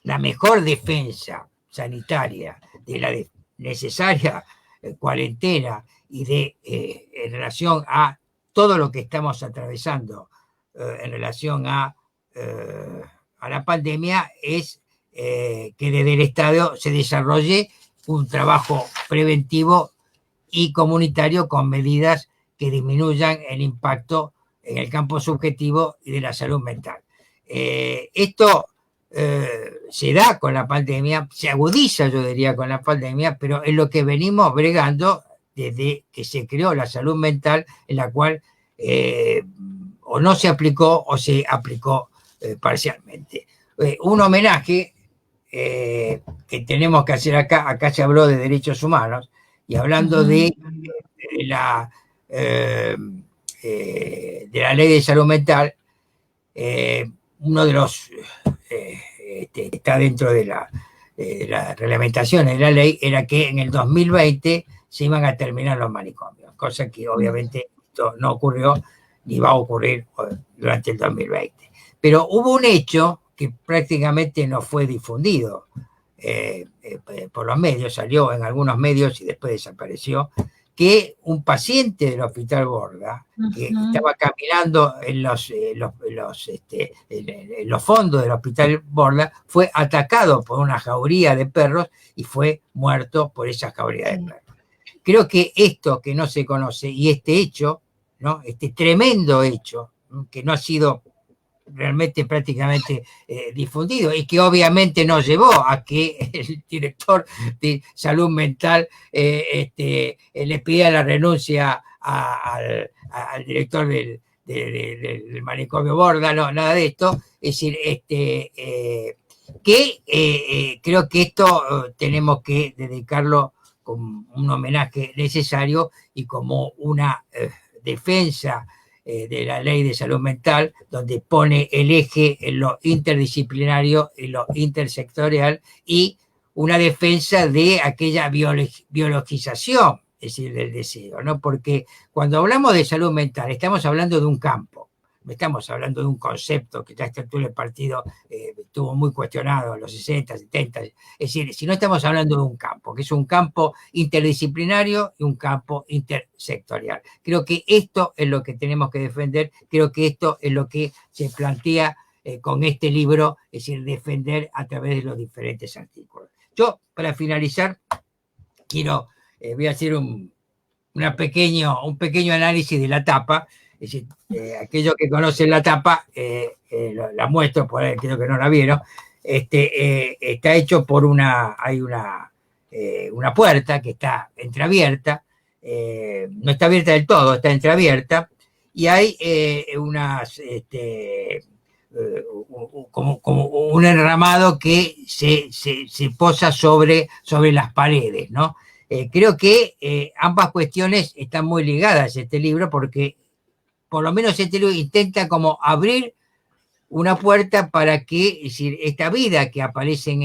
la mejor defensa sanitaria de la necesaria cuarentena y en relación a todo lo que estamos atravesando en relación a la pandemia es que desde el Estado se desarrolle un trabajo preventivo y comunitario con medidas que disminuyan el impacto en el campo subjetivo y de la salud mental. Esto se da con la pandemia, se agudiza, yo diría, con la pandemia, pero es lo que venimos bregando desde que se creó la salud mental, en la cual o no se aplicó o se aplicó parcialmente. Un homenaje que tenemos que hacer acá se habló de derechos humanos, y hablando de la ley de salud mental, uno de los está dentro de la reglamentación de la ley, era que en el 2020 se iban a terminar los manicomios, cosa que obviamente no ocurrió ni va a ocurrir durante el 2020. Pero hubo un hecho que prácticamente no fue difundido por los medios, salió en algunos medios y después desapareció, que un paciente del Hospital Borda, que estaba caminando en los fondos del Hospital Borda, fue atacado por una jauría de perros y fue muerto por esa jauría de perros. Creo que esto que no se conoce y este hecho, ¿no? Este tremendo hecho, ¿no? Que no ha sido realmente prácticamente difundido y que obviamente nos llevó a que el director de salud mental le pida la renuncia al director del manicomio Borda, no, nada de esto. Es decir, creo que esto tenemos que dedicarlo como un homenaje necesario y como una defensa de la ley de salud mental, donde pone el eje en lo interdisciplinario, en lo intersectorial, y una defensa de aquella biologización, es decir, del deseo, ¿no? Porque cuando hablamos de salud mental, estamos hablando de un campo, no estamos hablando de un concepto que ya a esta altura el partido estuvo muy cuestionado en los 60, 70, es decir, si no estamos hablando de un campo, que es un campo interdisciplinario y un campo intersectorial. Creo que esto es lo que tenemos que defender, creo que esto es lo que se plantea con este libro, es decir, defender a través de los diferentes artículos. Yo, para finalizar, voy a hacer un pequeño análisis de la tapa. Es decir, aquellos que conocen la tapa, la muestro, por ahí creo que no la vieron, está hecho por hay una puerta que está entreabierta, no está abierta del todo, está entreabierta, y hay como un enramado que se posa sobre las paredes, ¿no? Creo que ambas cuestiones están muy ligadas a este libro, porque por lo menos este libro intenta como abrir una puerta para que, es decir, esta vida que aparece en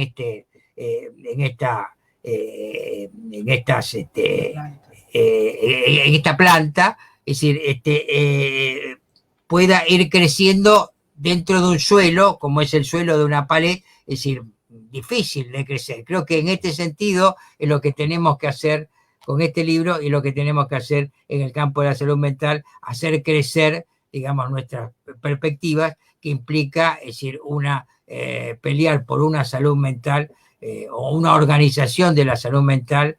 esta planta, es decir, pueda ir creciendo dentro de un suelo, como es el suelo de una pared, es decir, difícil de crecer. Creo que en este sentido es lo que tenemos que hacer con este libro y lo que tenemos que hacer en el campo de la salud mental, hacer crecer, digamos, nuestras perspectivas, que implica, es decir, pelear por una salud mental o una organización de la salud mental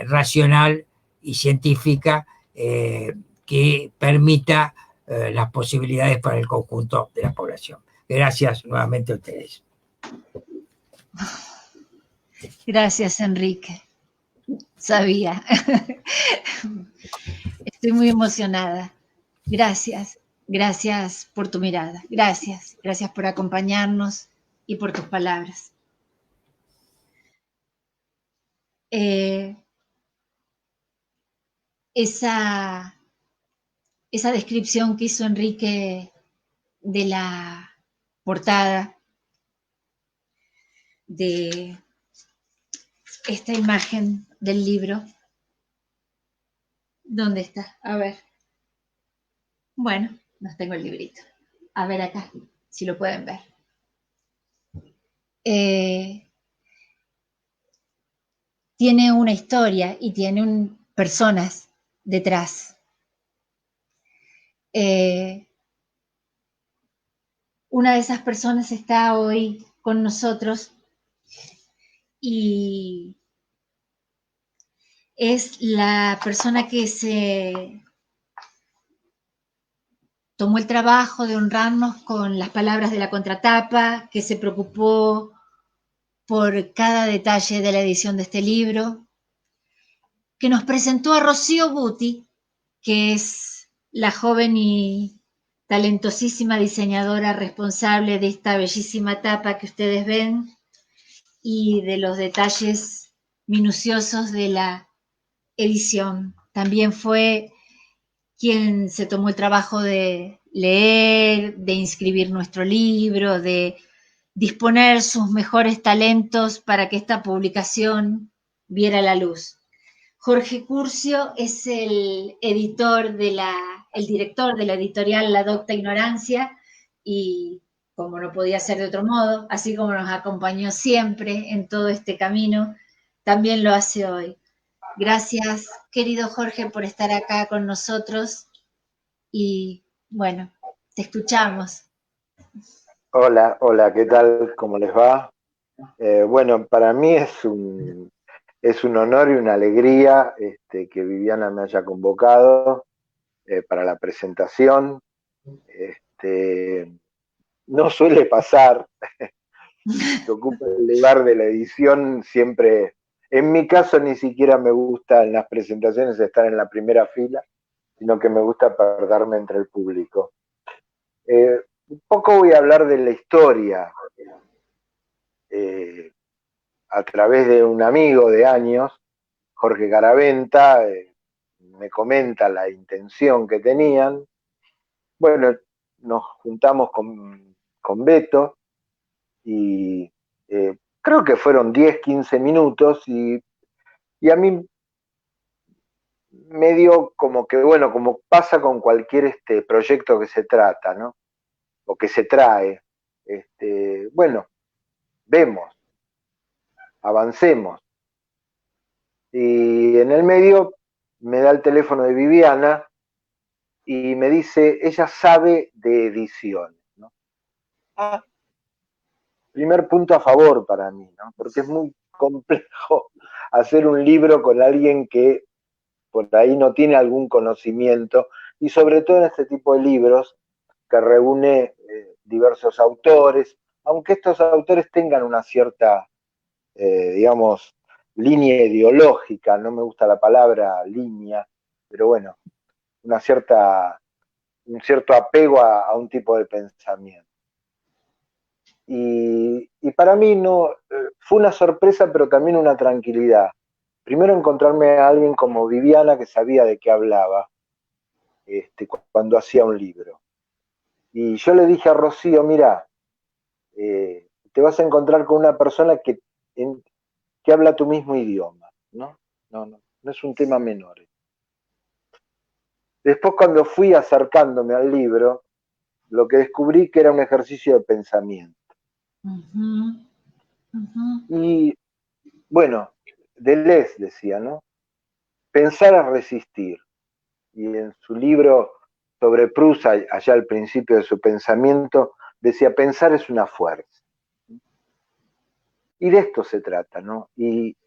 racional y científica que permita las posibilidades para el conjunto de la población. Gracias nuevamente a ustedes. Gracias, Enrique. Sabía. Estoy muy emocionada. Gracias, gracias por tu mirada. Gracias, gracias por acompañarnos y por tus palabras. Esa descripción que hizo Enrique de la portada, de esta imagen del libro. ¿Dónde está? A ver. Bueno, no tengo el librito. A ver acá, si lo pueden ver. Tiene una historia y tiene personas detrás. Una de esas personas está hoy con nosotros y es la persona que se tomó el trabajo de honrarnos con las palabras de la contratapa, que se preocupó por cada detalle de la edición de este libro, que nos presentó a Rocío Buti, que es la joven y talentosísima diseñadora responsable de esta bellísima tapa que ustedes ven y de los detalles minuciosos de la edición. También fue quien se tomó el trabajo de leer, de inscribir nuestro libro, de disponer sus mejores talentos para que esta publicación viera la luz. Jorge Curcio es el director de la editorial La Docta Ignorancia y, como no podía ser de otro modo, así como nos acompañó siempre en todo este camino, también lo hace hoy. Gracias, querido Jorge, por estar acá con nosotros y, bueno, te escuchamos. Hola, hola, ¿qué tal? ¿Cómo les va? Bueno, para mí es un honor y una alegría que Viviana me haya convocado para la presentación. No suele pasar que ocupe el lugar de la edición siempre. En mi caso ni siquiera me gusta en las presentaciones estar en la primera fila, sino que me gusta perderme entre el público. Un poco voy a hablar de la historia a través de un amigo de años, Jorge Garaventa, me comenta la intención que tenían. Bueno, nos juntamos con Beto y creo que fueron 10, 15 minutos y a mí me dio como que, bueno, como pasa con cualquier proyecto que se trata, ¿no? O que se trae. Bueno, vemos, avancemos. Y en el medio me da el teléfono de Viviana y me dice, ella sabe de ediciones, ¿no? Primer punto a favor para mí, ¿no? Porque es muy complejo hacer un libro con alguien que por ahí no tiene algún conocimiento, y sobre todo en este tipo de libros que reúne diversos autores, aunque estos autores tengan una cierta, digamos, línea ideológica, no me gusta la palabra línea, pero bueno, un cierto apego a un tipo de pensamiento. Y para mí no, fue una sorpresa, pero también una tranquilidad. Primero encontrarme a alguien como Viviana que sabía de qué hablaba cuando hacía un libro. Y yo le dije a Rocío, mira, te vas a encontrar con una persona que habla tu mismo idioma, ¿no? No es un tema menor. Después, cuando fui acercándome al libro, lo que descubrí que era un ejercicio de pensamiento. Y bueno, Deleuze decía, ¿no? Pensar es resistir. Y en su libro sobre Proust, allá al principio de su pensamiento, decía, pensar es una fuerza. Y de esto se trata, ¿no? Y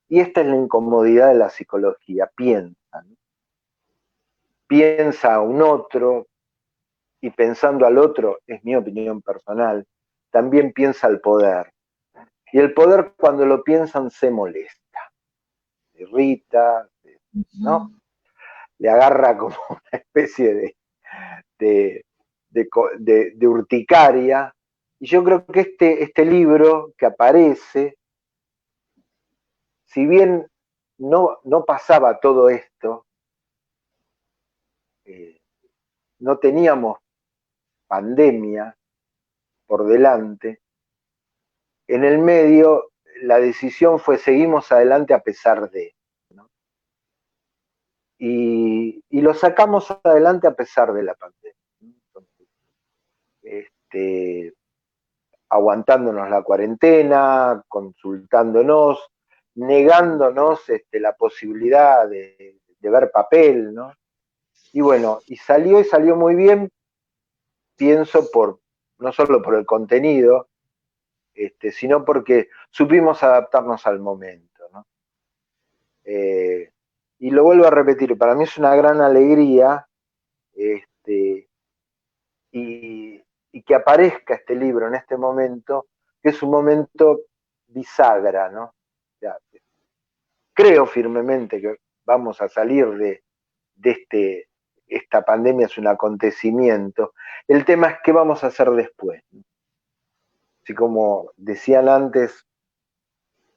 esta es la incomodidad de la psicología, piensa, ¿no? Piensa a un otro, y pensando al otro, es mi opinión personal, también piensa al poder. Y el poder, cuando lo piensan, se molesta, se irrita, ¿no? le agarra como una especie de urticaria. Y yo creo que este libro que aparece, si bien no pasaba todo esto, no teníamos pandemia por delante, en el medio la decisión fue seguimos adelante a pesar de, ¿no? Y lo sacamos adelante a pesar de la pandemia, ¿no? Entonces, aguantándonos la cuarentena, consultándonos, negándonos la posibilidad de ver papel, ¿no? Y bueno, y salió muy bien, pienso no solo por el contenido, sino porque supimos adaptarnos al momento, ¿no? Y lo vuelvo a repetir, para mí es una gran alegría y que aparezca este libro en este momento, que es un momento bisagra, ¿no? O sea, creo firmemente que vamos a salir de esta pandemia, es un acontecimiento. El tema es qué vamos a hacer después, ¿no? Así como decían antes,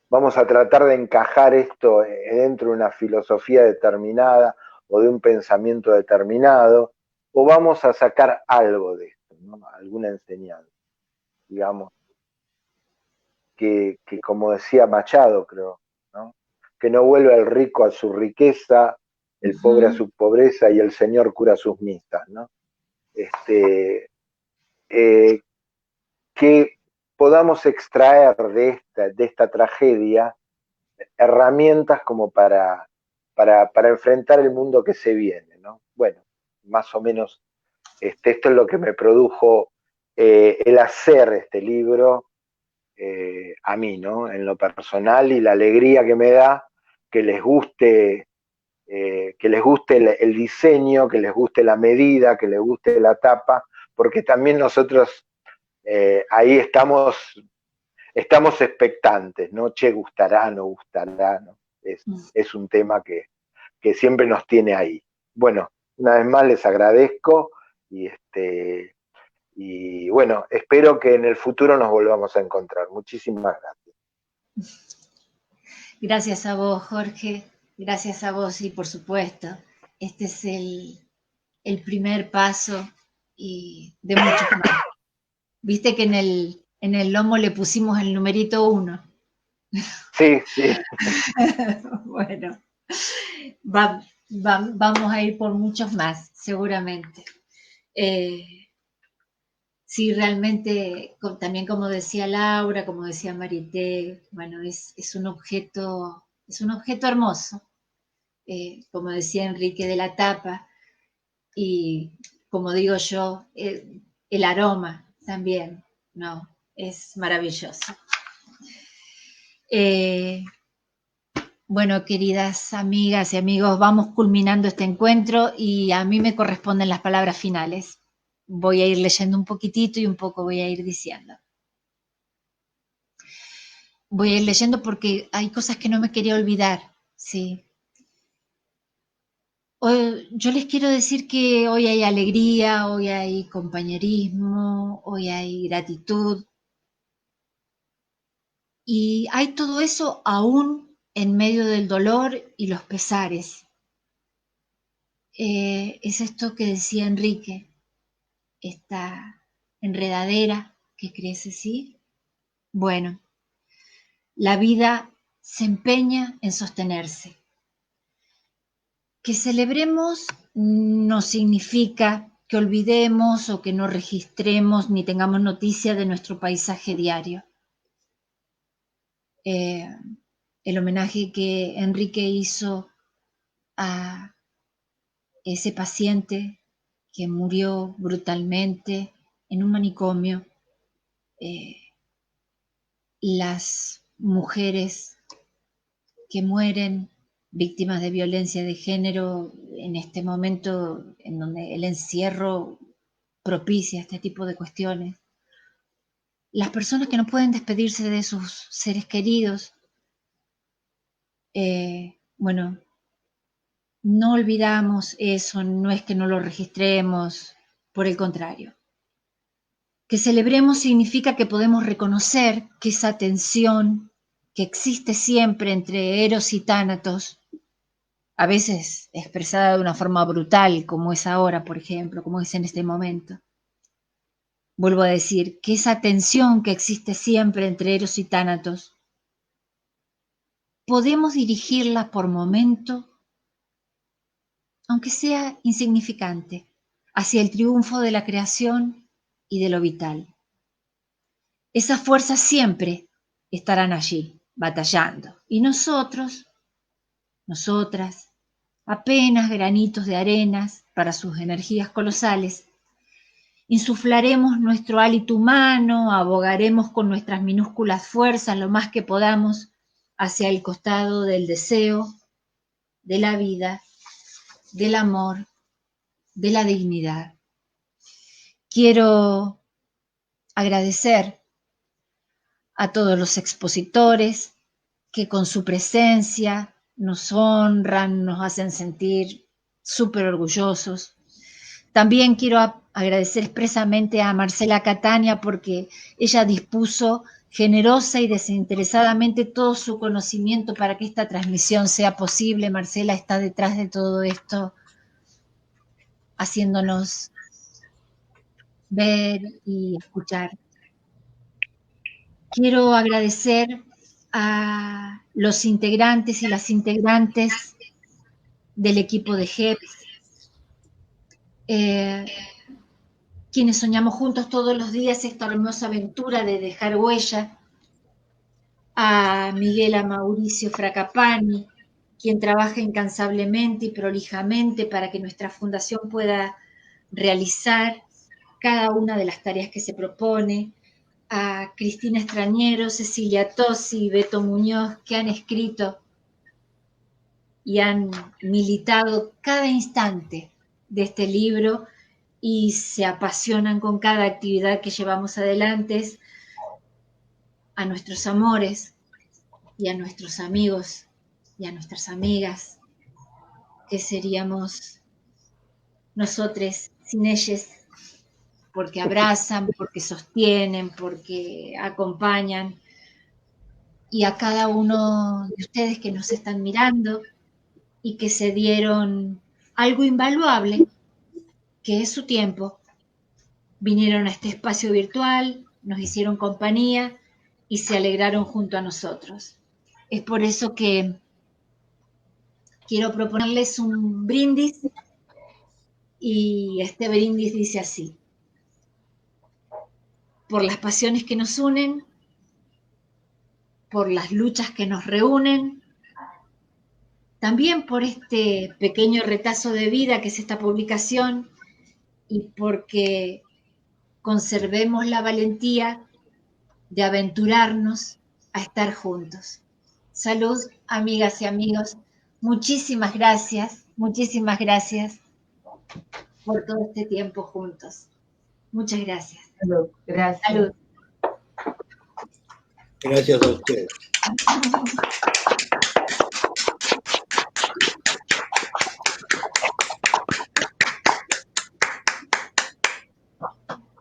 vamos a tratar de encajar esto dentro de una filosofía determinada o de un pensamiento determinado, o vamos a sacar algo de esto, ¿no? Alguna enseñanza, digamos, que como decía Machado, creo, ¿no? Que no vuelva el rico a su riqueza, el pobre a su pobreza y el Señor cura sus misas, ¿no? Que podamos extraer de esta tragedia herramientas como para enfrentar el mundo que se viene, ¿no? Bueno, más o menos esto es lo que me produjo el hacer este libro a mí, ¿no? En lo personal, y la alegría que me da que les guste el diseño, que les guste la medida, que les guste la tapa, porque también nosotros ahí estamos expectantes, ¿no? Che, gustará, no gustará, ¿no? Es un tema que siempre nos tiene ahí. Bueno, una vez más les agradezco y bueno, espero que en el futuro nos volvamos a encontrar. Muchísimas gracias. Gracias a vos, Jorge. Gracias a vos, y por supuesto, este es el primer paso y de muchos más. Viste que en el lomo le pusimos el numerito 1. Sí, sí. Bueno, vamos a ir por muchos más, seguramente. Sí, realmente, también como decía Laura, como decía Marité, bueno, es un objeto hermoso, como decía Enrique de la Tapa, y como digo yo, el aroma también, ¿no? Es maravilloso. Bueno, queridas amigas y amigos, vamos culminando este encuentro y a mí me corresponden las palabras finales. Voy a ir leyendo un poquitito y un poco voy a ir diciendo. Voy a ir leyendo porque hay cosas que no me quería olvidar, sí. Yo les quiero decir que hoy hay alegría, hoy hay compañerismo, hoy hay gratitud. Y hay todo eso aún en medio del dolor y los pesares. Es esto que decía Enrique, esta enredadera que crece, ¿sí? Bueno, la vida se empeña en sostenerse. Que celebremos no significa que olvidemos o que no registremos ni tengamos noticia de nuestro paisaje diario. El homenaje que Enrique hizo a ese paciente que murió brutalmente en un manicomio, las mujeres que mueren víctimas de violencia de género en este momento en donde el encierro propicia este tipo de cuestiones, las personas que no pueden despedirse de sus seres queridos, bueno, No olvidamos eso, no es que no lo registremos, por el contrario. Que celebremos significa que podemos reconocer que esa tensión que existe siempre entre Eros y Tánatos, a veces expresada de una forma brutal, como es ahora, por ejemplo, como es en este momento. Vuelvo a decir, que esa tensión que existe siempre entre Eros y Tánatos, podemos dirigirla por momento, aunque sea insignificante, hacia el triunfo de la creación y de lo vital. Esas fuerzas siempre estarán allí, batallando. Y nosotros, nosotras, apenas granitos de arenas para sus energías colosales, insuflaremos nuestro hálito humano, abogaremos con nuestras minúsculas fuerzas lo más que podamos hacia el costado del deseo, de la vida, del amor, de la dignidad. Quiero agradecer a todos los expositores que con su presencia nos honran, nos hacen sentir súper orgullosos. También quiero agradecer expresamente a Marcela Catania porque ella dispuso generosa y desinteresadamente todo su conocimiento para que esta transmisión sea posible. Marcela está detrás de todo esto, haciéndonos ver y escuchar. Quiero agradecer a los integrantes y las integrantes del equipo de GEPS, quienes soñamos juntos todos los días esta hermosa aventura de dejar huella, a Miguel a Mauricio Fracapani, quien trabaja incansablemente y prolijamente para que nuestra fundación pueda realizar cada una de las tareas que se propone, a Cristina Extrañero, Cecilia Tosi y Beto Muñoz, que han escrito y han militado cada instante de este libro y se apasionan con cada actividad que llevamos adelante, a nuestros amores y a nuestros amigos y a nuestras amigas, que seríamos nosotros sin ellos, porque abrazan, porque sostienen, porque acompañan, y a cada uno de ustedes que nos están mirando y que se dieron algo invaluable, que es su tiempo. Vinieron a este espacio virtual, nos hicieron compañía y se alegraron junto a nosotros. Es por eso que quiero proponerles un brindis, y este brindis dice así: por las pasiones que nos unen, por las luchas que nos reúnen, también por este pequeño retazo de vida que es esta publicación, y porque conservemos la valentía de aventurarnos a estar juntos. Salud, amigas y amigos. Muchísimas gracias por todo este tiempo juntos. Muchas gracias. Salud. Gracias. Salud. Gracias a ustedes.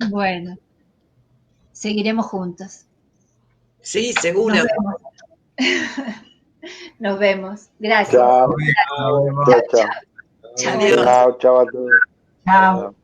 Bueno, seguiremos juntos. Sí, seguro. Nos vemos. Nos vemos. Gracias. Chao. Nos vemos. Chao, chao. Chao. Adiós. Chao, chao a todos. Chao.